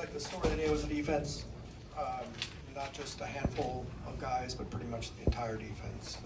like the story of the day was the defense, not just a handful of guys, but pretty much the entire defense.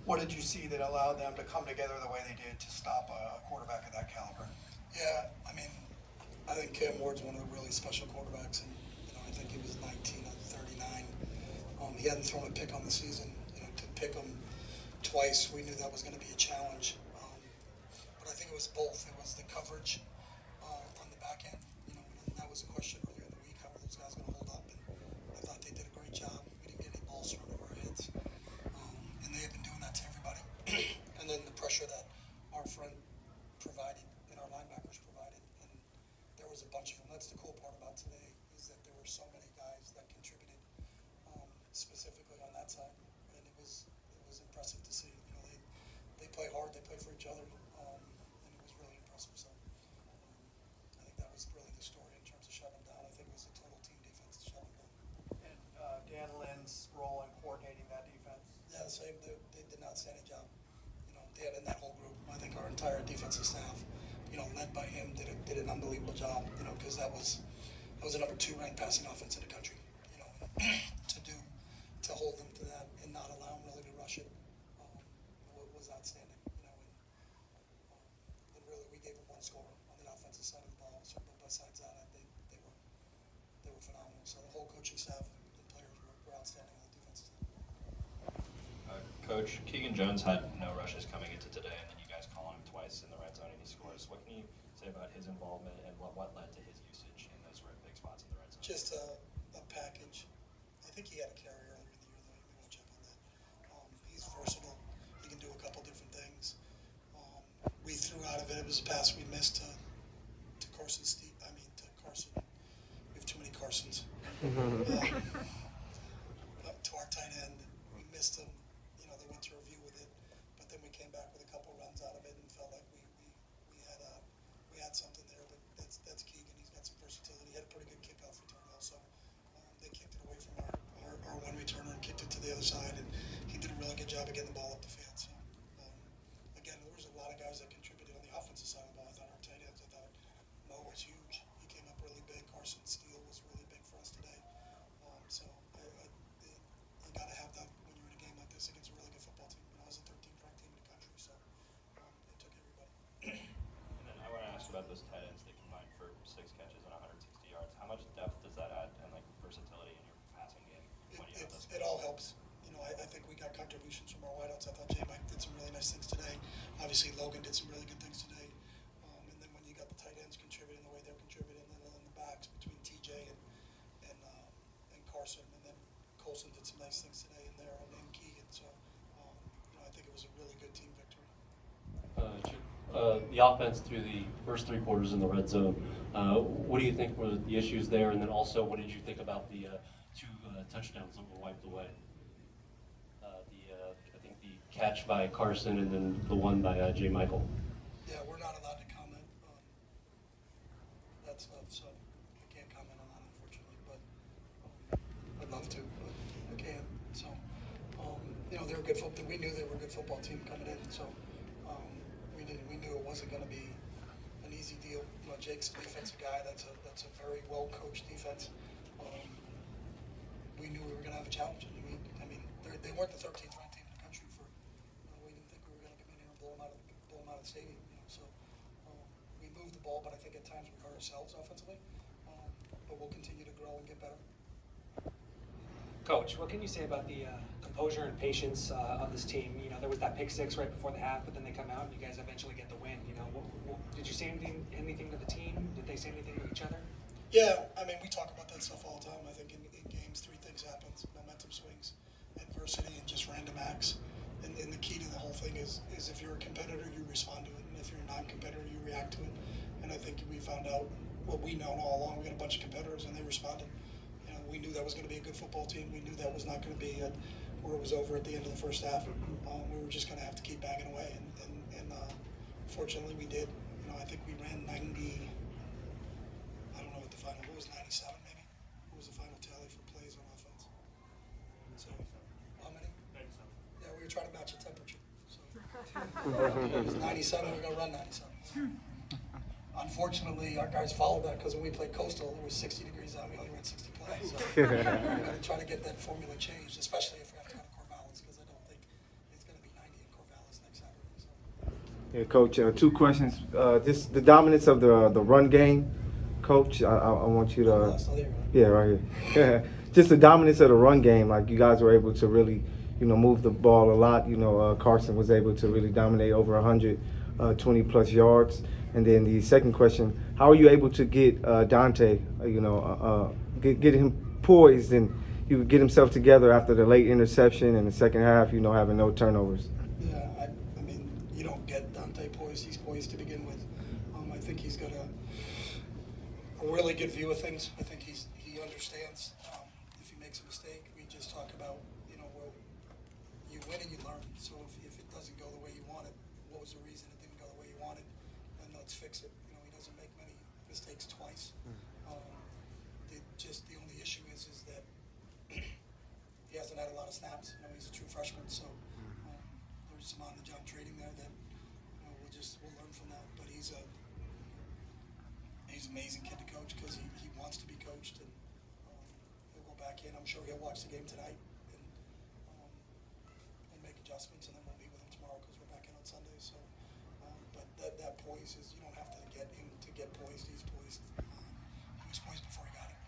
What did you see that allowed them to come together the way they did to stop a quarterback of that caliber? Yeah, I mean, I think Cam Ward's one of the really special quarterbacks, and I think he was 19 of 39. He hadn't thrown a pick on the season. To pick him twice, we knew that was going to be a challenge. But I think it was both. It was the coverage on the back end. And that was a question earlier in the week: how are those guys going to hold up? And I thought they did a great job. We didn't get any balls thrown over our heads, and they have been doing that to everybody. And then the pressure that our front provided and our linebackers provided, and there was a bunch of them. That's the cool part about today, is that there were so many guys that contributed, specifically on that side, and it was impressive to see. They play hard, they play for each other, and it was really impressive. So I think that was really the story in terms of shutting them down. I think it was a total team defense to shut them down. And Dan Lynn's role in coordinating that defense? Yeah, the same. They did an outstanding job. Dan and that whole group. I think our entire defensive staff, led by him, did an unbelievable job. Because that was the number 2 ranked passing offense in the country. To hold them to that and not allow them really to rush it was outstanding. And really we gave them one score on the offensive side of the ball. So, but besides that, they were phenomenal. So the whole coaching staff and players were outstanding on the defensive side. Coach, Keegan Jones had no rushes coming into today, and then you guys call him twice in the red zone and he scores. What can you say about his involvement and what led to his usage in those big spots in the red zone? Just a package. I think he had a carry earlier in the year, though. You may want to check on that. He's versatile. He can do a couple different things. We threw out of it. It was a pass we missed to Carson. To Carson. We have too many Carsons. To our tight end, we missed him. They went to review with it, but then we came back with a couple runs out of it and felt like we had something there. But that's Keegan. He's got some versatility. He had a pretty good kickoff return also. They kicked it away from our one returner and kicked it to the other side, and he did a really good job of getting the ball up the field. So again, there was a lot of guys that contributed on the offensive side of the ball. I thought our tight ends. I thought Mo was huge. He came up really big. Carson Steele was really big for us today. So you got to have that when you're in a game like this against a really good football team. I was a 13th ranked team in the country, so it took everybody. And then I want to ask about those tight ends. They combined for 6 catches and 160 yards. How much depth does that add and versatility in your passing game? It all helps. I think we got contributions from our wideouts. I thought J. Mike did some really nice things today. Obviously, Logan did some really good things today. And then when you got the tight ends contributing the way they're contributing, and then the backs between TJ and Carson, and then Colson did some nice things today in there, and then Keegan. So I think it was a really good team victory. The offense through the first 3 quarters in the red zone. What do you think were the issues there? And then also, what did you think about the 2 touchdowns that were wiped away? I think the catch by Carson and then the one by J. Michael. Yeah, we're not allowed to comment on that stuff, so I can't comment on that, unfortunately. But I'd love to, but I can't. So, they're a good football. We knew they were a good football team coming in, so we knew it wasn't going to be an easy deal. Jake's a defensive guy. That's a very well coached defense. We knew we were going to have a challenge. They weren't the 13th ranked team in the country for. We didn't think we were going to come in here and blow them out of the stadium. So we moved the ball, but I think at times we hurt ourselves offensively. But we'll continue to grow and get better. Coach, what can you say about the composure and patience of this team? There was that pick 6 right before the half, but then they come out and you guys eventually get the win. Did you say anything to the team? Did they say anything to each other? Yeah, we talk about that stuff all the time. I think in games, 3 things happen: momentum swings, adversity, and just random acts. And the key to the whole thing is if you're a competitor, you respond to it, and if you're a non-competitor, you react to it. And I think we found out what we known all along. We got a bunch of competitors, and they responded. We knew that was going to be a good football team. We knew that was not going to be where it was over at the end of the first half. We were just going to have to keep banging away, and fortunately we did. I think we ran 90. I don't know what the final. What was 97 maybe? What was the final tally for plays on offense? So how many? 97. Yeah, we were trying to match the temperature. So it was 97. We're going to run 97. Unfortunately, our guys followed that because when we played Coastal, it was 60 degrees out. We only ran 60 plays. So we're going to try to get that formula changed, especially if we have to go to Corvallis, because I don't think it's going to be 90 in Corvallis next Saturday. So. Yeah, Coach. Two questions. Just the dominance of the run game, Coach. I want you to. Yeah, right here. Just the dominance of the run game. Like you guys were able to really, move the ball a lot. Carson was able to really dominate over 120 plus yards. And then the second question: how are you able to get Dante? Get him poised and you get himself together after the late interception in the second half. Having no turnovers. Yeah, I mean, you don't get Dante poised. He's poised to begin with. I think he's got a really good view of things. I think he understands. If he makes a mistake, we just talk about, well, you win and you learn. So if it doesn't go the way you want it, what was the reason it didn't go the way you wanted? Then let's fix it. He doesn't make many mistakes twice. The only issue is that he hasn't had a lot of snaps. He's a true freshman, so there's some on-the-job training there that we'll learn from that. But he's an amazing kid to coach because he wants to be coached, and he'll go back in. I'm sure he'll watch the game tonight and make adjustments, and then we'll meet with him tomorrow because we're back in on Sunday. So, but that poise is, you don't have to get him to get poised. He's poised. He was poised before he got here.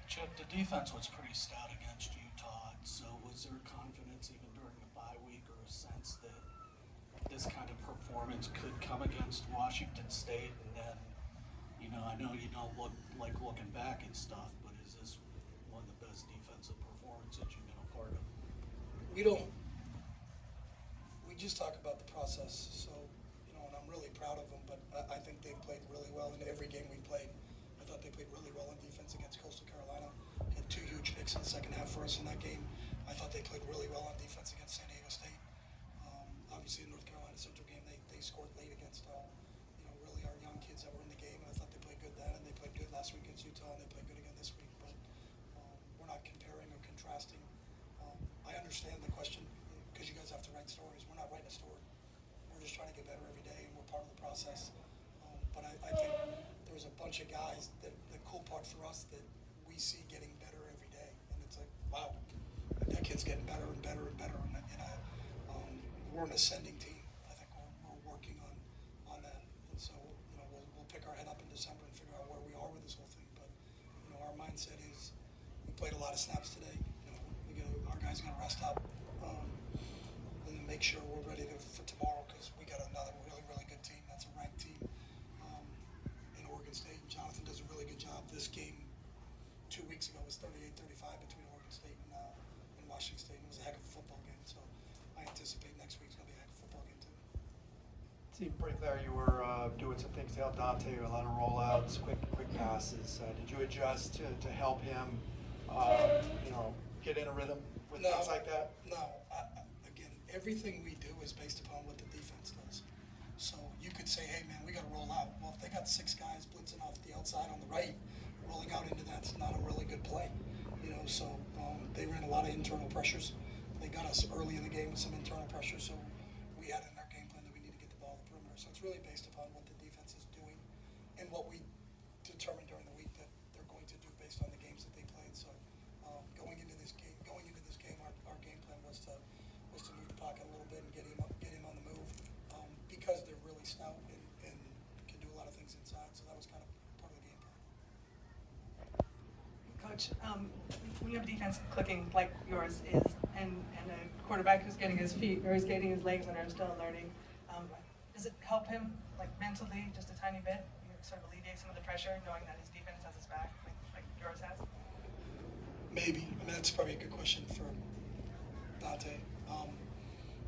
Chip, the defense was pretty stout against Utah, so was there confidence even during the bye week or a sense that this kind of performance could come against Washington State? And then, I know you don't look like looking back and stuff, but is this one of the best defensive performances you've been a part of? We just talk about the process, so, and I'm really proud of them, but I think they played really well in every game we played. I thought they played really well on defense against Coastal Carolina. Had 2 huge picks in the second half for us in that game. I thought they played really well on defense against San Diego State. Obviously, in North Carolina Central game, they scored late against, really our young kids that were in the game. And I thought they played good then, and they played good last week against Utah, and they played good again this week. But we're not comparing or contrasting. I understand the question because you guys have to write stories. We're not writing a story. We're just trying to get better every day, and we're part of the process. But I think there's a bunch of guys that the cool part for us that we see getting better every day, and it's like, wow, that kid's getting better and better and better. And we're an ascending team. I think we're working on that, and so we'll pick our head up in December and figure out where we are with this whole thing. But our mindset is we played a lot of snaps today. Our guys got to rest up and then make sure we're ready for tomorrow because we got another really, really good team. That's a ranked team in Oregon State. And Jonathan does a really good job. This game 2 weeks ago was 38-35 between Oregon State and Washington State. It was a heck of a football game. So I anticipate next week's going to be a heck of a football game too. Seemed pretty clear you were doing some things to help Dante, a lot of rollouts, quick passes. Did you adjust to help him, get in a rhythm with things like that? No. Again, everything we do is based upon what the defense does. So you could say, hey, man, we got to roll out. Well, if they got 6 guys blitzing off the outside on the right, rolling out into that's not a really good play. So they ran a lot of internal pressures. They got us early in the game with some internal pressure, so we had in our game plan that we need to get the ball at the perimeter. So it's really based upon what the defense is doing and what we determined during the week that they're going to do based on the games that they played. So going into this game, our game plan was to move the pocket a little bit and get him on the move because they're really stout and can do a lot of things inside. So that was kind of part of the game plan. Coach, when you have a defense clicking like yours is, and a quarterback who's getting his feet or he's getting his legs and are still learning, does it help him like mentally just a tiny bit? Sort of alleviate some of the pressure, knowing that his defense has his back, like yours has. Maybe. I mean, that's probably a good question for Dante.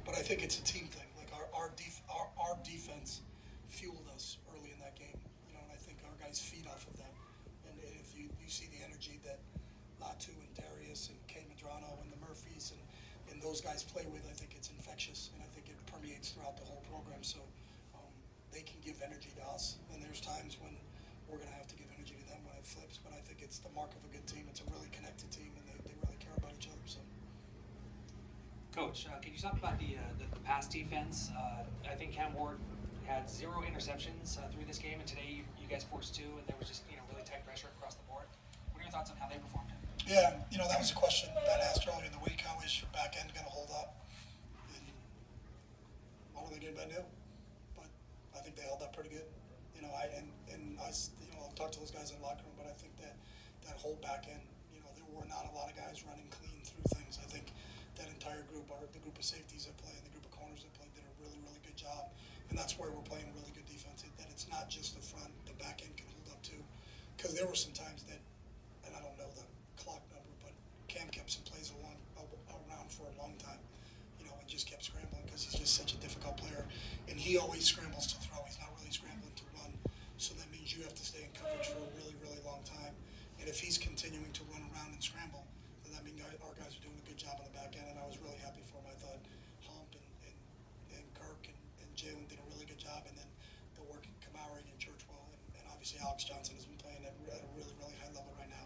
But I think it's a team thing. Like our defense fueled us early in that game, and I think our guys feed off of that. And if you see the energy that Latu and Darius and Kane Madrano and the Murphys and those guys play with, I think it's infectious, and I think it permeates throughout the whole program. So they can give energy to us, and there's times when we're going to have to give energy to them when it flips. But I think it's the mark of a good team. It's a really connected team, and they really care about each other. So. Coach, can you talk about the pass defense? I think Cam Ward had 0 interceptions through this game, and today you guys forced 2, and there was just really tight pressure across the board. What are your thoughts on how they performed? Yeah, that was a question that I asked earlier in the week. How is your back end going to hold up? And what are they doing by new? But I think they held up pretty good. I'll talk to those guys in the locker room, but I think that whole back end, there were not a lot of guys running clean through things. I think that entire group, the group of safeties that play and the group of corners that play, did a really, really good job. And that's where we're playing really good defense. That it's not just the front, the back end can hold up too. Because there were some times that, and I don't know the clock number, but Cam kept some plays around for a long time, and just kept scrambling because he's just such a difficult player. And he always scrambles to throw. He's not really scrambling to run. So that means you have to stay in coverage for a really, really long time. And if he's continuing to run around and scramble, then that means our guys are doing a good job on the back end. And I was really happy for him. I thought Hump and Kirk and Jalen did a really good job. And then the work at Kamari and Churchwell. And obviously Alex Johnson has been playing at a really, really high level right now.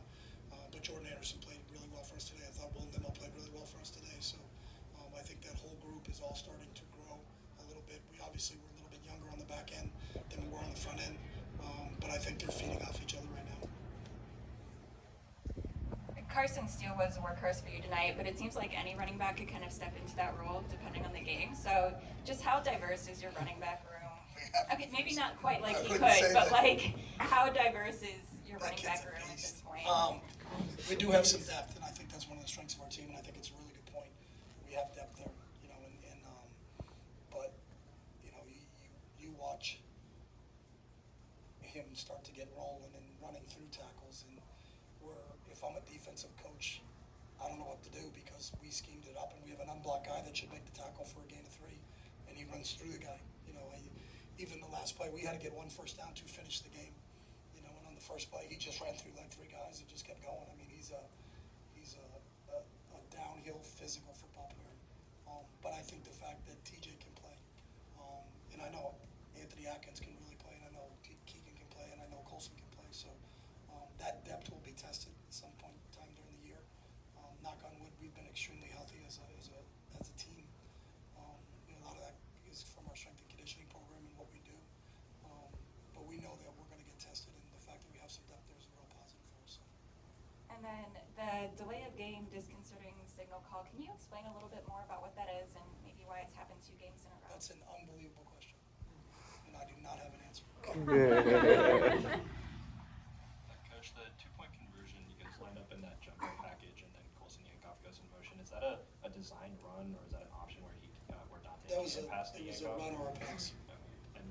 But Jordan Anderson played really well for us today. I thought Will Nimmo played really well for us today. So I think that whole group is all starting to grow a little bit. We obviously were a little bit younger on the back end than we were on the front end. But I think they're feeding off each other right now. Carson Steele was a workhorse for you tonight, but it seems like any running back could kind of step into that role depending on the game. So just how diverse is your running back room? Okay, maybe not quite like he could, but like how diverse is your running back room at this point? We do have some depth, and I think that's one of the strengths of our team, and I think it's a really good point. We have depth there, but you watch him start to get rolling and running through tackles, and if I'm a defensive coach, I don't know what to do because we schemed it up, and we have an unblocked guy that should make the tackle for a gain of 3, and he runs through the guy. Even the last play, we had to get 1 first down to finish the game. And on the first play, he just ran through like 3 guys and just kept going. I mean, he's a downhill physical football player. But I think the fact that TJ can play, and I know Anthony Atkins can really play, and I know Keegan can play, and I know Colson can play. So that depth will be tested at some point in time during the year. Knock on wood, we've been extremely healthy as a team. A lot of that is from our strength and conditioning program and what we do. But we know that we're going to get tested, and the fact that we have some depth there is a real positive for us. And then the delay of game disconcerting signal call. Can you explain a little bit more about what that is and maybe why it's happened 2 games in a row? That's an unbelievable question, and I do not have an answer. Coach, the 2-point conversion, you guys lined up in that jumbo package, and then Colson Yankoff goes in motion. Is that a designed run, or is that an option where Dante can pass to It was Yankoff? a run or a pass. Okay. And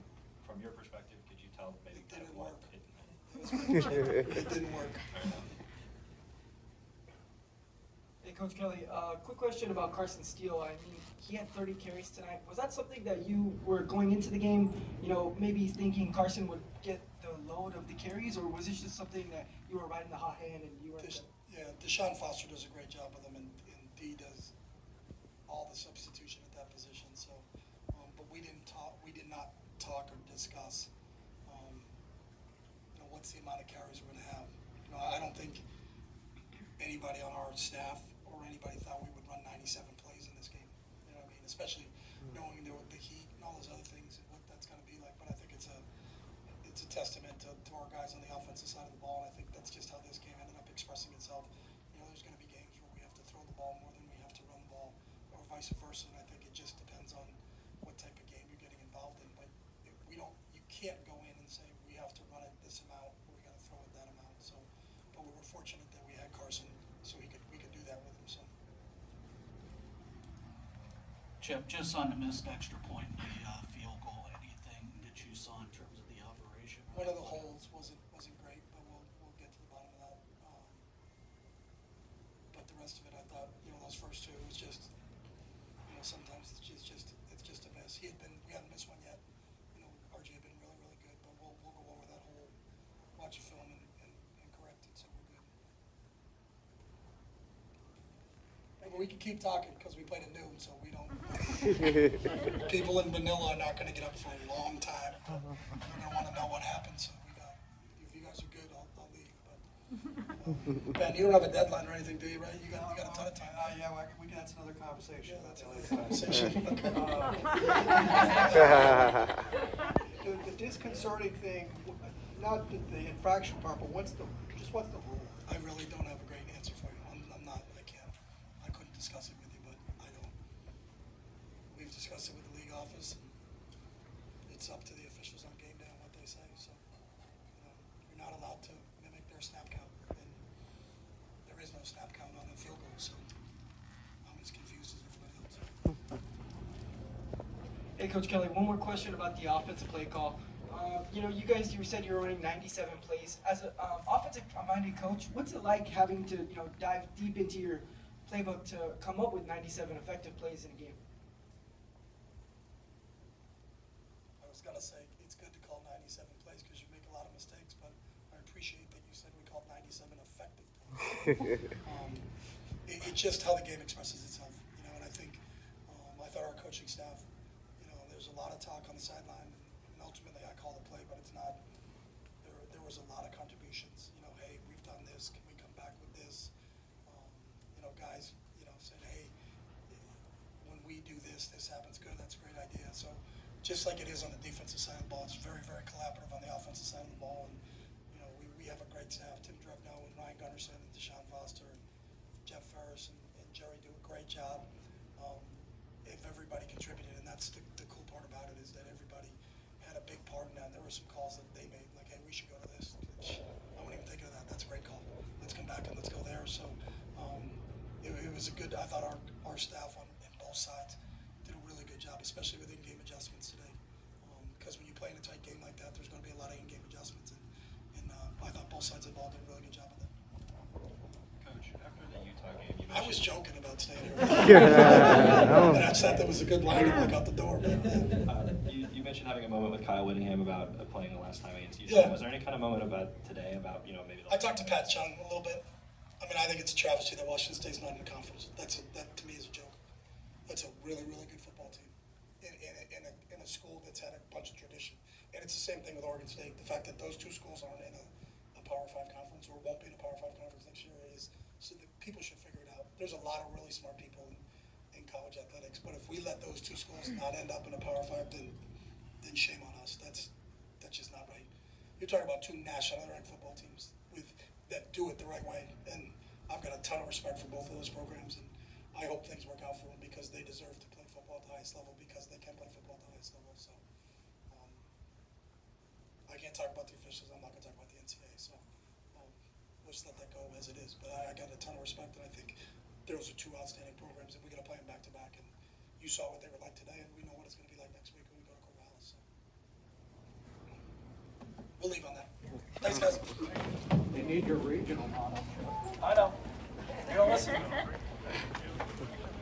from your perspective, could you tell maybe It didn't what work. it It didn't work. Fair enough. Hey, Coach Kelly, quick question about Carson Steele. I mean, he had 30 carries tonight. Was that something that you were going into the game, maybe thinking Carson would get the load of the carries, or was it just something that you were riding the hot hand and you were? Deshaun Foster does a great job with him, and D does all the substitution at that position. So, but we did not talk or discuss, what's the amount of carries we're going to have. I don't think anybody on our staff or anybody thought we would run 97 plays in this game. You know what I mean? Especially knowing the heat and all those other things and what that's going to be like. But I think it's a testament to our guys on the offensive side of the ball. And I think that's just how this game ended up expressing itself. There's going to be games where we have to throw the ball more than we have to run the ball, or vice versa. And I think it just depends on what type of game you're getting involved in. But you can't go in and say we have to run it this amount, or we got to throw it that amount. So, but we were fortunate that we had Carson, so we could do that with him. So. Chip, just on the missed extra point, the field goal, anything that you saw in terms of the operation? One of the holds wasn't great, but we'll get to the bottom of that. But the rest of it, I thought, those first 2, it was just, sometimes it's just a miss. We hadn't missed one yet. RJ had been really, really good, but we'll go over that whole, watch the film and correct it, so we're good. But we can keep talking because we played at noon, so we don't. People in Manila are not going to get up for a long time. They're going to want to know what happened. So if you guys are good, I'll leave. But Ben, you don't have a deadline or anything, do you? Right? You got a ton of time. Yeah, that's another conversation. Yeah, that's another conversation. Okay. disconcerting thing, not the infraction part, but what's the rule? I really don't have a great answer for you. I'm not, I couldn't discuss it with you, but I don't. We've discussed it with the league office. It's up to the officials on game day on what they say, so, you're not allowed to mimic their snap count, and there is no snap count on a field goal, so I'm as confused as everybody else. Hey, Coach Kelly, one more question about the offensive play call. You said you were running 97 plays. As an offensive-minded coach, what's it like having to, dive deep into your playbook to come up with 97 effective plays in a game? I was gonna say, it's good to call 97 plays because you make a lot of mistakes, but I appreciate that you said we called 97 effective plays. It's just how the game expresses itself, and I think, I thought our coaching staff, there's a lot of talk on the sideline, and ultimately I call the play, but it's not, there was a lot of contributions, hey, we've done this, can we come back with this? Guys, saying, hey, when we do this, this happens good, that's a great idea. So just like it is on the defensive side of the ball, it's very, very collaborative on the offensive side of the ball, and, we have a great staff, Tim Drebno and Ryan Gunderson and Deshaun Foster and Jeff Ferris and Jerry do a great job. If everybody contributed, and that's the cool part about it, is that everybody had a big part in that. There were some calls that they made, like, hey, we should go to this. I wasn't even thinking of that. That's a great call. Let's come back and let's go there. So it was a good, I thought our staff on both sides did a really good job, especially with in-game adjustments today. Because when you play in a tight game like that, there's going to be a lot of in-game adjustments. And I thought both sides of the ball did a really good job of that. Coach, after the Utah game, you mentioned... I was joking about today. Yeah. I thought that was a good line to walk out the door. You mentioned having a moment with Kyle Whittingham about playing the last time against UCLA. Yeah. Was there any kind of moment about today about, maybe... I talked to Pat Chung a little bit. I think it's a travesty that Washington State's not in the conference. That to me is a joke. That's a really, really good football team in a school that's had a bunch of tradition. And it's the same thing with Oregon State. The fact that those two schools aren't in a Power 5 conference or won't be in a Power 5 conference next year is so that people should figure it out. There's a lot of really smart people in college athletics, but if we let those two schools not end up in a Power 5, then shame on us. That's just not right. You're talking about two nationally ranked football teams that do it the right way, and I've got a ton of respect for both of those programs, and I hope things work out for them because they deserve to play football at the highest level because they can play football at the highest level. So I can't talk about the officials. I'm not going to talk about the NCAA. So we'll just let that go as it is. But I got a ton of respect, and I think those are two outstanding programs, and we're going to play them back to back. And you saw what they were like today, and we know what it's going to be like next week when we go to Corvallis. So we'll leave on that. Thanks, guys. They need your regional model.